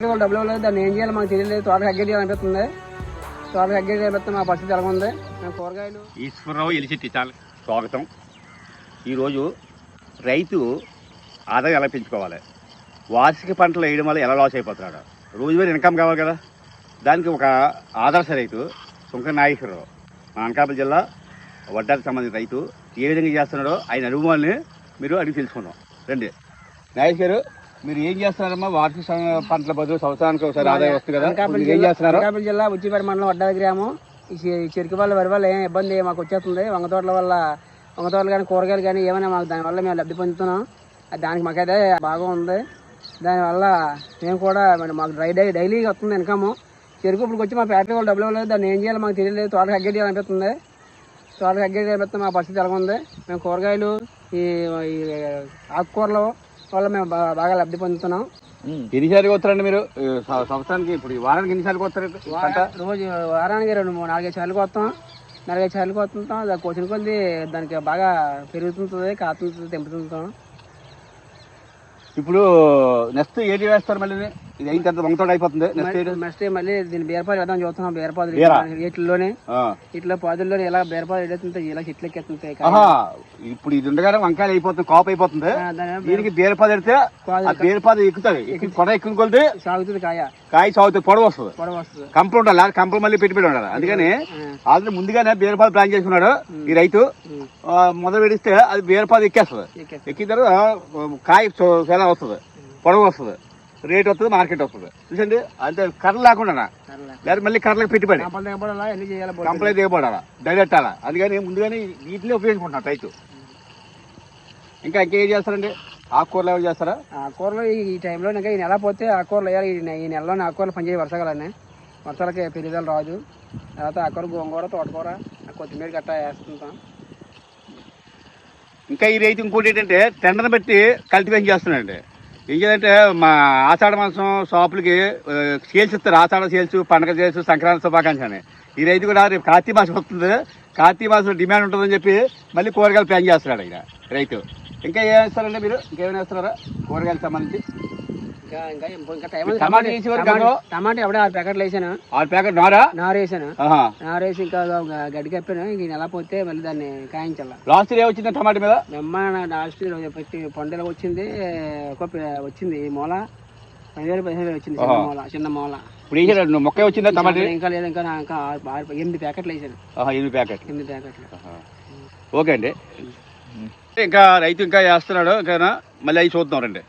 డబ్బులు ఇవ్వలేదు, దాన్ని ఏం చేయాలి మాకు తెలియలేదు. తోటకి అగ్గడి అనిపిస్తుంది, తోటకి అగ్గడి అనిపిస్తుంది. మా పరిస్థితి ఎలా ఉంది? మేము కూరగాయలు. ఈశ్వరరావు ఎలిశెట్టి చాలా స్వాగతం. ఈరోజు రైతు ఆదాయం ఎలా పెంచుకోవాలి, వార్షిక పంటలు వేయడం వల్ల ఎలా లాస్ అయిపోతున్నాడు, రోజువారీ ఇన్కమ్ కావాలి కదా, దానికి ఒక ఆదర్శ రైతు సుంక నాగేశ్వరరావు, మన అనకాపల్లి జిల్లా వడ్డాకి సంబంధించిన రైతు ఏ విధంగా చేస్తున్నాడో ఆయన అనుభవాన్ని మీరు అడిగి తెలుసుకుందాం రండి. నాగేష్ గారు, మీరు ఏం చేస్తున్నారమ్మా? వార్షిక పంటల బదులు సంవత్సరానికి ఒకసారి ఆదాయం వస్తుంది కదా, ఏం చేస్తున్నారు? అనకాపల్లి జిల్లా ఉచ్చిపేట మండలం వడ్డాది గ్రామం. ఈ చెరుకు వల్ల వరి వల్ల ఏం ఇబ్బంది మాకు వచ్చేస్తుంది. వంగ తోటల వల్ల, వంగ తోటలు కానీ కూరగాయలు కానీ ఏమైనా మాకు దానివల్ల మేము లబ్ధి పొందుతున్నాం. దానికి మాకైతే బాగా ఉంది. దానివల్ల మేము కూడా మాకు డైలీ వస్తుంది ఇన్కమ్. చెరుకు ఇప్పుడు వచ్చి మా ఫ్యాక్టరీ వాళ్ళు డబ్బులు ఇవ్వలేదు, దాన్ని ఏం చేయాలి మాకు తెలియలేదు. తోటకి అగ్గడి అనిపిస్తుంది, తోటకి అగ్గడి అనిపిస్తుంది. మా పరిస్థితి ఎలా ఉంది? మేము కూరగాయలు, ఈ ఆకుకూరలు వల్ల మేము బాగా లబ్ధి పొందుతున్నాం. ఎన్నిసార్లు వస్తారండి మీరు సంవత్సరానికి? ఇప్పుడు వారానికి ఎన్నిసార్లు వస్తారు? రోజు వారానికి 4-5 సార్లు వస్తాం, 4-5 సార్లు వస్తుంటాం. దానికి వచ్చిన కొద్ది దానికి బాగా పెరుగుతుంటుంది, కాతుంటుంది, తెంపుతుంటాం. ఇప్పుడు నెక్స్ట్ ఏది వేస్తారు మళ్ళీ? ఇది అయిన తర్వాత వంగతోట అయిపోతుంది. నెక్స్ట్ మళ్ళీ దీన్ని బీరపాదు వేద్దాం చూస్తున్నాం. బీరపాదు వీటిలోనే, ఇట్లా పాదుల్లోనే ఇలా బీరపాదు ఎడుతుంటాయి, ఇలా చెట్లు ఎక్కేస్తుంటాయి. ఇప్పుడు ఇది ఉండగానే వంకాయలు అయిపోతుంది, కాపు అయిపోతుంది. దీనికి బీరపాదు ఎడితే బీరపాదు ఎక్కుతుంది, కొడ ఎక్కువ కొలితే సాగుతుంది, కాయ సాగుతుంది, పొడవు వస్తుంది. కంపలు ఉండాలి, కంపలు మళ్ళీ పెట్టి ఉండాలి. అందుకని ఆల్రెడీ ముందుగానే బీరపాదు ప్లాన్ చేసుకున్నాడు ఈ రైతు. మొదలు పెడిస్తే అది బీరపాదు ఎక్కేస్తుంది. ఎక్కిన తర్వాత కాయ చాలా వస్తుంది, పొడవు వస్తుంది, రేట్ వస్తుంది, మార్కెట్ వస్తుంది. చూసండి, అంటే కర్రలు లేకుండా లేదా మళ్ళీ కర్రలకు పెట్టుబడి కంపలే దిగబడాలా, డైరెక్టాలా. అందుకని ముందుగానే వీటిని ఉపయోగించుకుంటున్నాను రైతు. ఇంకా ఇంకేం చేస్తారండి? ఆకుకూరలు ఎవరు చేస్తారా? ఆకుకూరలు ఈ టైంలో ఇంకా ఈ నెల పోతే ఆకుకూరలు వేయాలి. ఈ నెలలోనే ఆకుకూరలు పనిచేయ వర్షాకాలనే, వర్షాలకి పెరుగుదల రాదు. తర్వాత ఆకుకూర, గోంగూర, తోటకూర, కొత్తిమీర గట్టా వేస్తుంటాం. ఇంకా ఈ రైతు ఇంకోటి ఏంటంటే టెండర్ని బట్టి కల్టివేషన్ చేస్తున్నాడండి. ఏం చేయాలంటే మా ఆషాఢ మాసం షాపులకి సేల్స్ ఇస్తారు. ఆషాఢ సేల్స్, పండగ సేల్స్, సంక్రాంతి శుభాకాంక్ష అని. ఈ రైతు కూడా రేపు కార్తీక మాసం వస్తుంది, కార్తీక మాసంలో డిమాండ్ ఉంటుందని చెప్పి మళ్ళీ కూరగాయలు ప్లాన్ చేస్తున్నాడు ఆయన రైతు. ఇంకా ఏం వేస్తారండి మీరు? ఇంకేమైనా వేస్తున్నారా కూరగాయలకు సంబంధించి? టమాటా ఎప్పుడే 6 ప్యాకెట్లు వేసాను. 6 ప్యాకెట్ నారేసాను. నారేసి ఇంకా గడ్డి కప్పాను. ఇంక నెల పోతే మళ్ళీ దాన్ని కాయించాల. లాస్ట్ ఏ వచ్చింది టమాటా మీద? లాస్ట్ పెట్టి పండుగ వచ్చింది, వచ్చింది మూల 10,000-15,000 వచ్చింది. చిన్న మూల. ఇప్పుడు మొక్క వచ్చిందా టమాటా? ఇంకా లేదు, ఇంకా 8 ప్యాకెట్లు వేసాను. 8 ప్యాకెట్లు. ప్యాకెట్లు. ఓకే అండి. ఇంకా రైతు ఇంకా వేస్తున్నాడు, ఇంకా మళ్ళీ అవి చూద్దాం రండి.